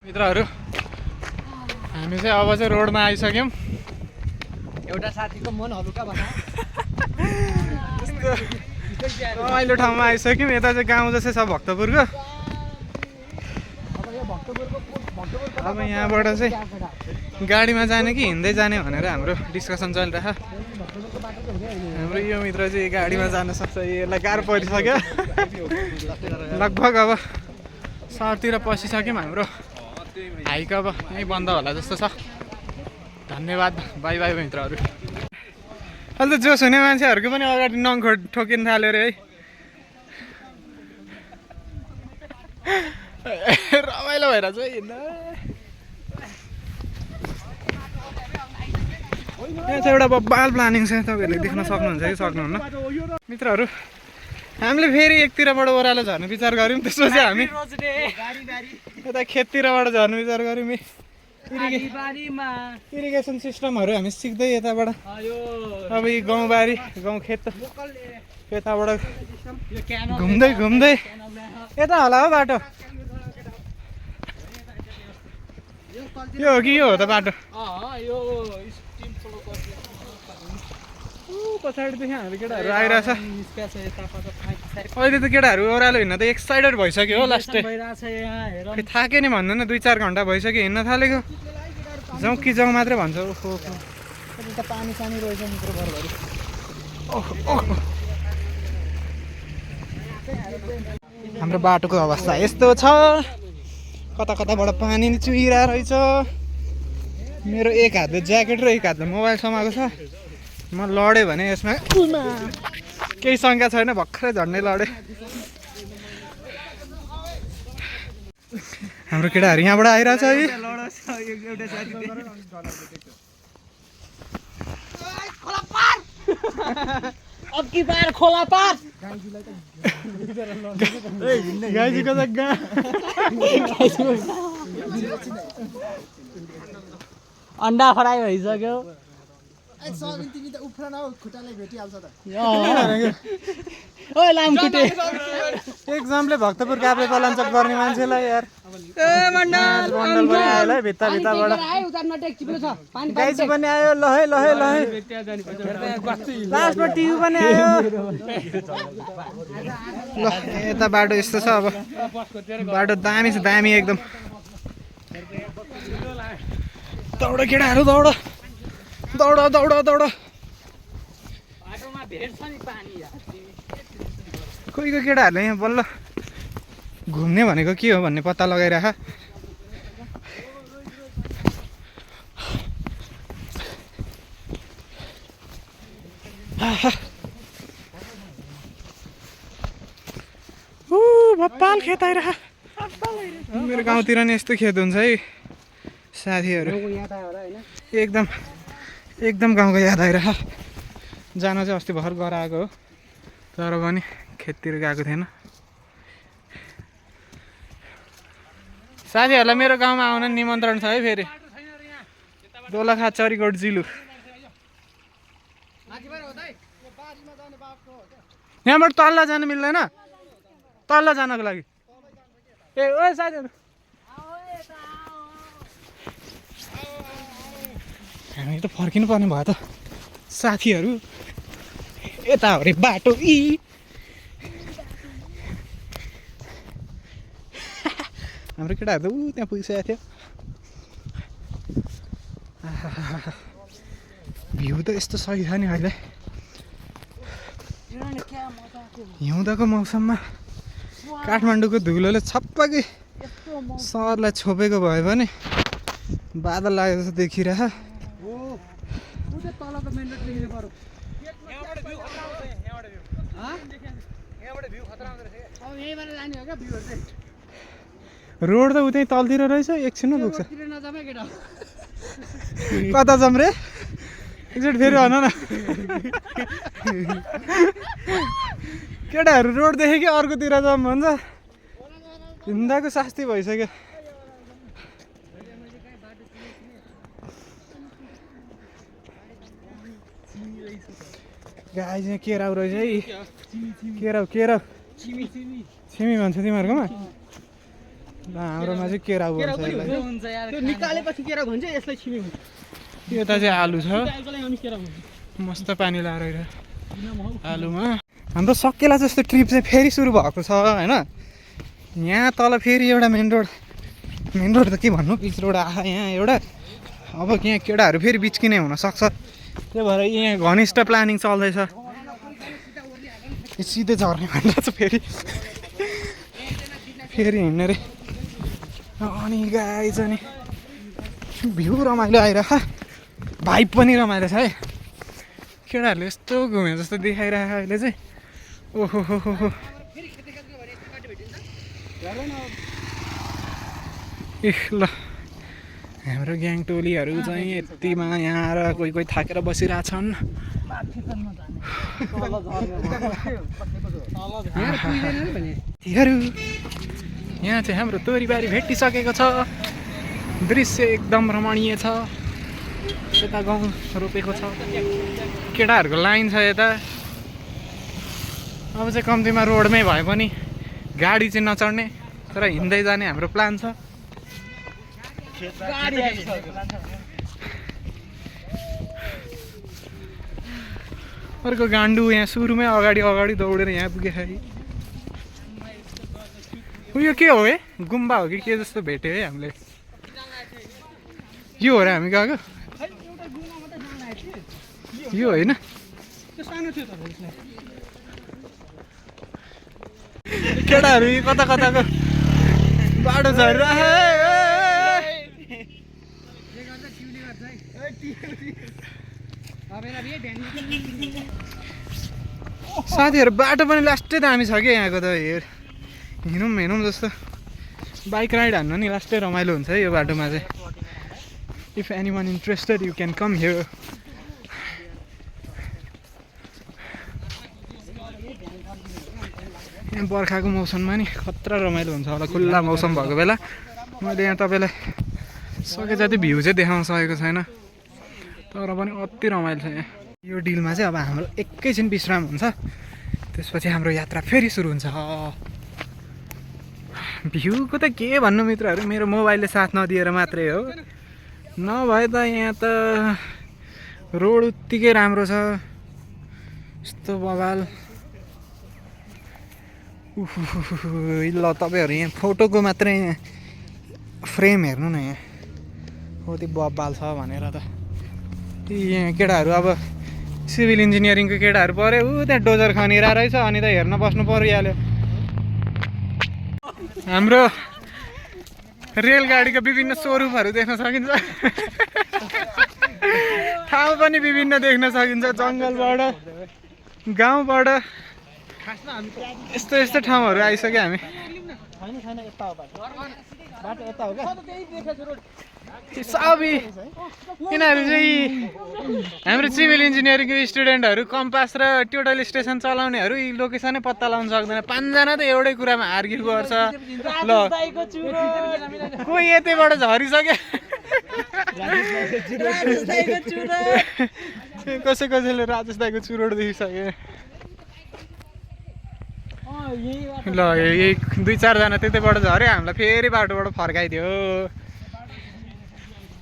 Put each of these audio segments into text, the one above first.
मित्रहरू हामी चाहिँ अब चाहिँ रोडमा आइसक्यौँ। एउटा साथीको मन हलुका भन्छ रमाइलो ठाउँमा आइसक्यौँ। यता चाहिँ गाउँ जस्तै छ भक्तपुरको। अब यहाँबाट चाहिँ गाडीमा जाने कि हिँड्दै जाने भनेर हाम्रो डिस्कसन चलिरहेछ। हाम्रो यो मित्र चाहिँ गाडीमा जान सक्छ, यसलाई गाह्रो परिसक्यो। लगभग अब सहरतिर पसिसक्यौँ। हाम्रो हाइक अब यहीँ बन्द होला जस्तो छ। धन्यवाद, बाई बाई मित्रहरू। अहिले त जोस हुने मान्छेहरूको पनि अगाडि नङ ठोकिन थाल्यो अरे है। रमाइलो भइरहेछ है हिँड्न। यहाँ चाहिँ एउटा बब्बाल प्लानिङ छ, तपाईँहरूले देख्न सक्नुहुन्छ कि सक्नुहुन्न मित्रहरू। हामीले फेरि एकतिरबाट ओह्रालो झर्ने विचार गऱ्यौँ, त्यसपछि हामी यता खेततिरबाट झर्ने विचार गऱ्यौँ। इरिगेसन सिस्टमहरू हामी सिक्दै यताबाट अब यी गाउँबारी गाउँ खेत यताबाट घुम्दै घुम्दै यता होला हो बाटो। यो हो कि यो हो त बाटो? पछाडिदेखि हाम्रो केटाहरू आइरहेछ। अहिले त केटाहरू ओह्रालो हिँड्न त एक्साइटेड भइसक्यो हो। लास्टै थाक्यो नि भन्नु न, 2-4 घन्टा भइसक्यो हिँड्न थालेको। जाउँ कि जाउँ मात्रै भन्छ। ओहो त पानी सानी रहेछ मित्र घरभरि। हाम्रो बाटोको अवस्था यस्तो छ, कता कताबाट पानी नि चुहिरहेको रहेछ। मेरो एक हातले ज्याकेट र एक हातले मोबाइल समाएको छ। म लडेँ भने यसमा केही शङ्का छैन, भर्खरै झन्डै लडेँ। हाम्रो केटाहरू यहाँबाट आइरहेछ है। अब्की बार खोला पार गाईजीको जग्गा अन्डा फ्राई भइसक्यो। ओए लामखुट्टे एक्जामले भक्तपुर काभ्रे पलाञ्चोक गर्ने मान्छेलाई यार मण्डल पनि आयो है भित्ता भित्ताबाट। गाईजी पनि आयो, लहै लहै लहै। लास्टमा टिभी पनि आयो। ल यता बाटो यस्तो छ। अब बाटो दामी छ, दामी एकदम। दौड केटाहरू दौड दौड दौड दौड। कोही कोही केटाहरूले यहाँ बल्ल घुम्ने भनेको के हो भन्ने पत्ता लगाइराख। भप्पाल खेत आइरह। मेरो गाउँतिर नि यस्तो खेत हुन्छ है साथीहरू। एकदम एकदम गाउँको याद आइरह। जान चाहिँ अस्ति भर्खर गराएको हो, तर पनि खेततिर गएको थिएन। साथीहरूलाई मेरो गाउँमा आउन निमन्त्रण छ है। फेरि दोलखा चरीकोट जिलु। यहाँबाट तल्ला जानु मिल्दैन, तल्ला जानको लागि। ए ओ साथीहरू हामी त फर्किनु पर्ने भयो त साथीहरू। यता हो रे बाटो। हाम्रो केटाहरू त त्यहाँ पुगिसकेको थियो। भ्यू त यस्तो सही छ नि अहिले। हिउँदको मौसममा काठमाडौँको धुलोले छप्पकी सहरलाई छोपेको भयो भने बादल लागेको जस्तो देखिरह। रोड त उतै तलतिर रहेछ, एकछिनमा पुग्छ। कता जाऊँ रे? एकचोटि फेरि भन न। केटाहरू रोड देखे कि अर्कोतिर जाऊँ भन्छ। हिँड्दाको शास्ति भइसक्यो। गाई चाहिँ केराउ रहेछ है। केराउ केराउ छिमी भन्छ तिमीहरूकोमा। हाम्रोमा चाहिँ केरा भन्छ यसलाई। हुन्छ यार त्यो निकालेपछि केरा भन्छ यसलाई छिमी भन्छ यता चाहिँ आलु छ त्यसलाई हामी केरा भन्छ मस्त पानी लाएर आलुमा। हाम्रो सकेला जस्तो ट्रिप चाहिँ फेरि सुरु भएको छ होइन। यहाँ तल फेरि एउटा मेन रोड त के भन्नु पिच रोड आयो यहाँ एउटा। अब यहाँ केटाहरू फेरि बिच्किने हुनसक्छ, त्यही भएर यहाँ घनिष्ठ प्लानिङ चल्दैछ। सिधै झर्ने भनेर चाहिँ फेरि हिँड्ने रे। अनि गाई चाहिँ नि भ्यू रमाइलो आइरह, भाइब पनि रमाइलो छ है। केटाहरूले यस्तो घुमे जस्तो देखाइरहेको अहिले चाहिँ। ओहो हो हो हो ल हाम्रो ग्याङ टोलीहरू चाहिँ यतिमा यहाँ आएर कोही कोही थाकेर बसिरहेछन्। यहाँ चाहिँ हाम्रो तोरीबारी भेटिसकेको छ, दृश्य एकदम रमणीय छ। यता गहुँ रोपेको छ, केटाहरूको लाइन छ यता। अब चाहिँ कम्तीमा रोडमै भए पनि गाडी चाहिँ नचढ्ने तर हिँड्दै जाने हाम्रो प्लान छ। अर्को गान्डु यहाँ सुरुमै अगाडि दौडेर यहाँ पुगे है। यो के हो है, गुम्बा हो कि के जस्तो भेट्यो है हामीले। यो हो र हामी गएको, यो होइन केटाहरू कता कताको बाटो झरिरहेको। साथीहरू बाटो पनि लास्टै दामी छ क्या यहाँको त। हिँडौँ जस्तो बाइक राइड हान्नु नि लास्टै रमाइलो हुन्छ है यो बाटोमा चाहिँ। If anyone interested you can come here. यहाँ बर्खाको मौसममा नि खतरा रमाइलो हुन्छ होला, खुल्ला मौसम भएको बेला। मैले यहाँ तपाईँलाई सके जति भ्यू चाहिँ देखाउन सकेको छैन, तर पनि अति रमाइलो छ यहाँ। यो डिलमा चाहिँ अब हाम्रो एकैछिन विश्राम हुन्छ, त्यसपछि हाम्रो यात्रा फेरि सुरु हुन्छ। भ्यूको त के भन्नु मित्रहरू, मेरो मोबाइलले साथ नदिएर मात्रै हो, नभए त यहाँ त रोड उत्तिकै राम्रो छ। यस्तो बवाल। ल तपाईँहरू यहाँ फोटोको मात्रै फ्रेम हेर्नु न, यहाँ कति बवाल छ भनेर त। यहाँ केटाहरू अब सिभिल इन्जिनियरिङको केटाहरू पऱ्यो, त्यहाँ डोजर खनिरहेको रहेछ, अनि त हेर्न बस्नु परिहाल्यो। हाम्रो रेलगाडीको विभिन्न स्वरूपहरू देख्न सकिन्छ, ठाउँ पनि विभिन्न देख्न सकिन्छ। जङ्गलबाट, गाउँबाट यस्तो ठाउँहरू आइसक्यो हामी। सबै यिनीहरू चाहिँ हाम्रो सिभिल इन्जिनियरिङको स्टुडेन्टहरू, कम्पास र टोटल स्टेसन चलाउनेहरू यी लोकेसनै पत्ता लगाउन सक्दैन। 5 जना त एउटै कुरामा आर्ग्यु गर्छ। ल कोही यतैबाट झरिसक्यो, कसैले राजेश दाईको चुरोट देखिसक्यो। ल यही 2-4 जना त्यतैबाट झऱ्यो, हामीलाई फेरि बाटोबाट फर्काइदियो।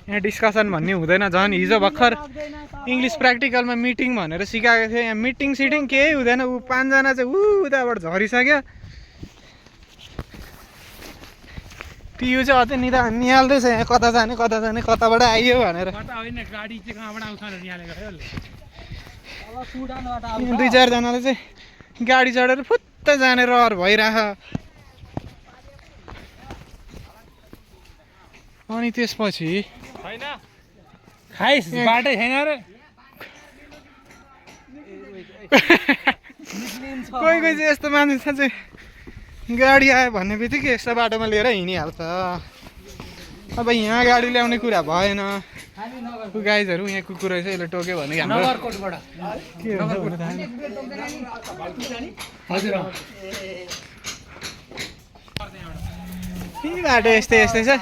यहाँ डिस्कसन भन्ने हुँदैन। झन् हिजो भर्खर इङ्ग्लिस प्र्याक्टिकलमा मिटिङ भनेर सिकाएको थियो, यहाँ मिटिङ सिटिङ केही हुँदैन। 5 जना चाहिँ उताबाट झरिसक्यो। पियु चाहिँ अझै निहाल्दैछ यहाँ, कता जाने कताबाट आइयो भनेर। 2-4 जनाले चाहिँ गाडी चढेर फुत्त जाने रहर भइरह। अनि त्यसपछि खाइस बाटै छैन रे। कोही चाहिँ यस्तो मान्छे चाहिँ गाडी आयो भन्ने बित्तिकै यस्तो बाटोमा लिएर हिँडिहाल्छ। अब यहाँ गाडी ल्याउने कुरा भएन। गाइजहरू यहाँ कुकुर रहेछ, यसले टोक्यो भने हाम्रो के हुन्छ भने थाहा छैन। यही बाटो यस्तै छ।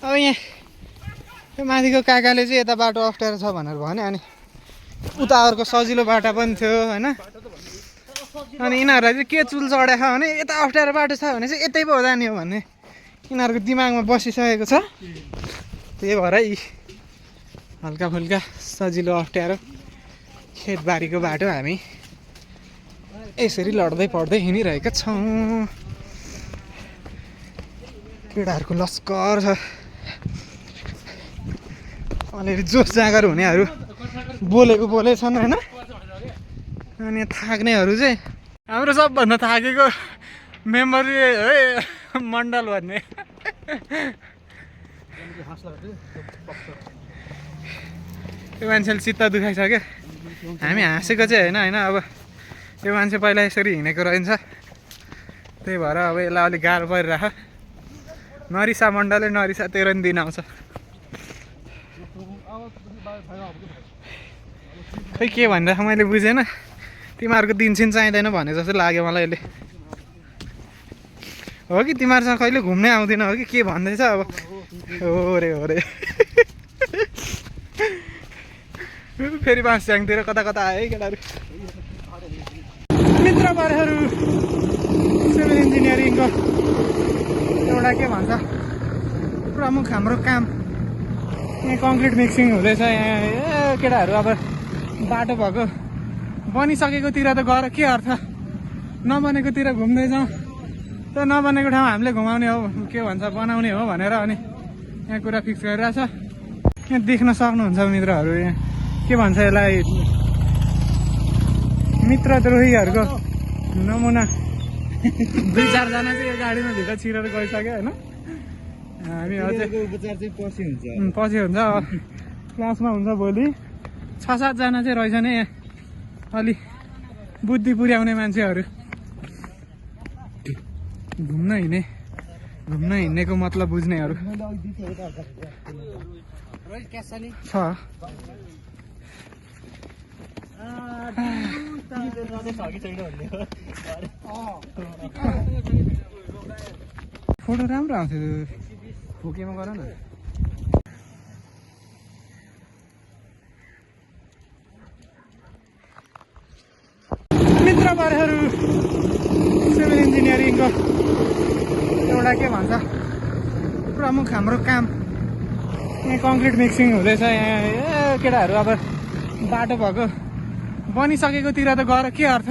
अब यहाँ त्यो माथिको काकाले चाहिँ यता बाटो अप्ठ्यारो छ भनेर भन्यो, अनि उता अर्को सजिलो बाटो पनि थियो होइन। अनि यिनीहरूलाई चाहिँ के चुल चढाएको भने यता अप्ठ्यारो बाटो छ भने चाहिँ यतै पो जाने हो भन्ने यिनीहरूको दिमागमा बसिसकेको छ। त्यही भएर हल्का फुल्का सजिलो अप्ठ्यारो खेतबारीको बाटो हामी यसरी लड्दै पढ्दै हिँडिरहेका छौँ। केटाहरूको लस्कर छ, अलिअलि जोस जाँगर हुनेहरू बोलेको बोले छन् होइन। अनि थाक्नेहरू चाहिँ हाम्रो सबभन्दा थाकेको मेम्बर है मण्डल भन्ने। त्यो मान्छेले चित्त दुखाइसक्यो। हामी हाँसेको चाहिँ होइन अब त्यो मान्छे पहिला यसरी हिँडेको रहन्छ, त्यही भएर अब यसलाई अलिक गाह्रो परिरह। नरिसा मण्डलले नरिसा 13 दिन आउँछ। खै के भनिरहेको मैले बुझेन। तिमीहरूको दिनसिन चाहिँदैन भने जस्तो लाग्यो मलाई यसले। हो कि तिमीहरूसँग कहिले घुम्नै आउँदैन हो कि के भन्दैछ अब। हो रे फेरि बाँसझ्याङतिर कता कता आयो है केटाहरू। मित्रहरू सिभिल इन्जिनियरिङको एउटा के भन्छ प्रमुख हाम्रो काम यहाँ कङ्क्रिट मिक्सिङ हुँदैछ। यहाँ केटाहरू अब बाटो भएको बनिसकेकोतिर त गएर के अर्थ, नबनेकोतिर घुम्दै जाउँ। त्यो नबनेको ठाउँ हामीले घुमाउने हो के भन्छ बनाउने हो भनेर अनि यहाँ कुरा फिक्स गरिरहेछ। यहाँ देख्न सक्नुहुन्छ मित्रहरू, यहाँ के भन्छ यसलाई मित्रद्रोहीहरूको नमुना। 2-4 जना चाहिँ यो गाडीमा भित्र छिरेर गइसक्यो होइन। हामी अझै पछि हुन्छ क्लासमा हुन्छ भोलि। 6-7 जना चाहिँ रहेछ नि यहाँ अलि बुद्धि पुर्याउने मान्छेहरू। घुम्न हिँड्नेको मतलब बुझ्नेहरू छ। फोटो राम्रो आउँथ्यो खोकेमा गर न। मित्रहरू सिभिल इन्जिनियरिङको एउटा के भन्छ प्रमुख हाम्रो काम यहाँ कङ्क्रिट मिक्सिङ हुँदैछ। यहाँ केटाहरू अब बाटो भएको बनिसकेकोतिर त गएर के अर्थ,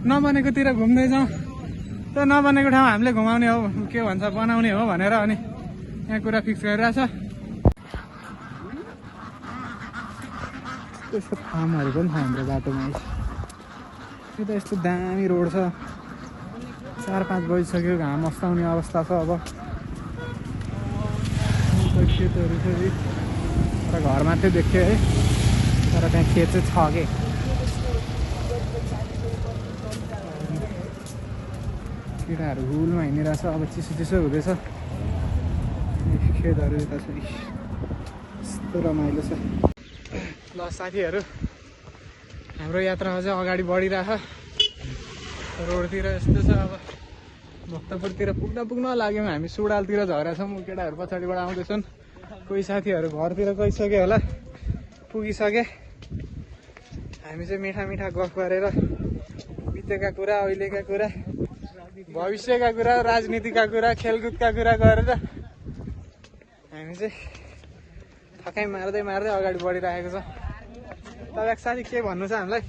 नबनेकोतिर घुम्दै जाउँ। त्यो नबनेको ठाउँ हामीले घुमाउने हो के भन्छ बनाउने हो भनेर अनि यहाँ कुरा फिक्स गरिरहेछ। त्यस्तो फार्महरू पनि छ हाम्रो बाटोमा। यो त यस्तो दामी रोड छ। 4-5 बजिसक्यो, घाम अस्ताउने अवस्था छ। अब खेतहरू छ तर घर मात्रै देख्यो है, तर त्यहाँ खेत चाहिँ छ कि। केटाहरू हुलमा हिँडिरहेछ। अब चिसो हुँदैछ। खेतहरू यता छ, यस्तो रमाइलो छ। ल साथीहरू, हाम्रो यात्रा अझै अगाडि बढिरहेछ। रोडतिर यस्तो छ। अब भक्तपुरतिर पुग्न लाग्यौँ हामी। सुडालतिर झरेछौँ। केटाहरू पछाडिबाट आउँदैछन्। कोही साथीहरू घरतिर गइसक्यो होला, पुगिसके। हामी चाहिँ मिठा गफ गरेर बितेका कुरा, अहिलेका कुरा, भविष्यका कुरा, राजनीतिका कुरा, खेलकुदका कुरा गरेर हामी चाहिँ थकाइ मार्दै अगाडि बढिरहेको छ। तपाईँको साथी के भन्नु छ हामीलाई?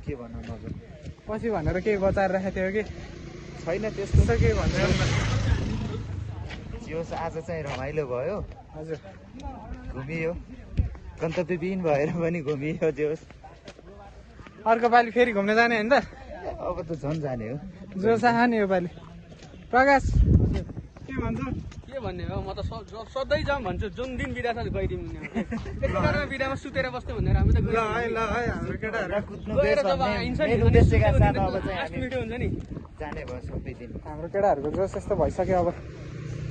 के भन्नु नगर्नु पछि भनेर केही बचाएर राखेको थियो कि छैन त्यस्तो त के भन्नु? जियोस् आज चाहिँ रमाइलो भयो। हजुर घुमियो, गन्तव्यविहीन भएर पनि घुमियो जियोस्। अर्को पालि फेरि घुम्न जाने होइन त? अब त झन् जाने हो। जोस आयो नि यो पालि। प्रकाश के भन्छ? के भन्ने हो, म त सधैँ जाऊँ भन्छु। जुन दिन बिदा छ गइदिउँ। यतिखेर बिदामा सुतेर बस्ने भनेर हामी त ल है हाम्रो केटाहरू कुद्नु गएर जब आइन्छ नि उद्देश्यका साथ अब चाहिँ लास्ट हामी मिटो हुन्छ नि। जाने भयो सबै दिन। हाम्रो केटाहरूको जोस यस्तो भइसक्यो। अब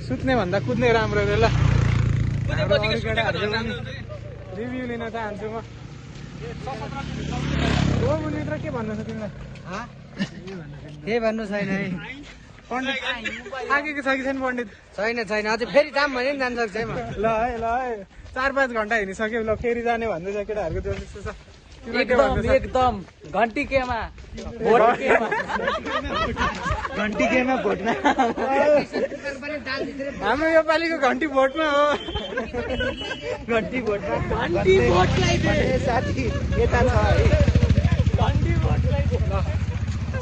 सुत्ने भन्दा कुद्ने राम्रो रे। ल रिभ्यू लिन चाहन्छु म। हो मुनित्र के भन्नु छ तिमीलाई? केही भन्नु छैन है। पण्डित आगेको छ कि छैन पण्डित? छैन अझै फेरि जाम भने नि जान सक्छ है म। ल है 4-5 घन्टा हिँडिसक्यो। ल फेरि जाने भन्दैछ केटाहरूको जोस यस्तो छ। एकदम घन्टी केमा भोट केमा घन्टी केमा भोटमा हाम्रो योपालिको घन्टी भोटमा हो घन्टी भोटमा घन्टी भोटलाई दे साथी यता छ है घन्टी भोटलाई दे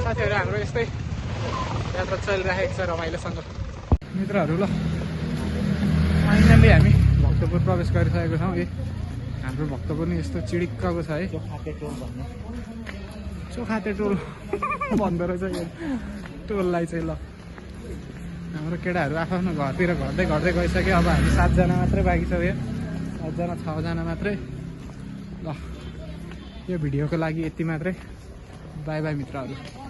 साथीहरू हाम्रो यस्तै यात्रा चलिरहेको छ रमाइलोसँग मित्रहरू। ल फाइनल्ली हामी भक्तपुर प्रवेश गरिसकेको छौँ। हाम्रो भक्तपुर नि यस्तो चिडिक्कको छ है। चोखाते टोल भन्दो रहेछ यो टोललाई चाहिँ। ल हाम्रो केटाहरू आफ्नो घरतिर घट्दै घट्दै गइसक्यो। अब हामी 7 जना मात्रै बाँकी छौँ। 7 जना 6 जना मात्रै। ल यो भिडियोको लागि यति मात्रै। बाई बाई मित्रहरू।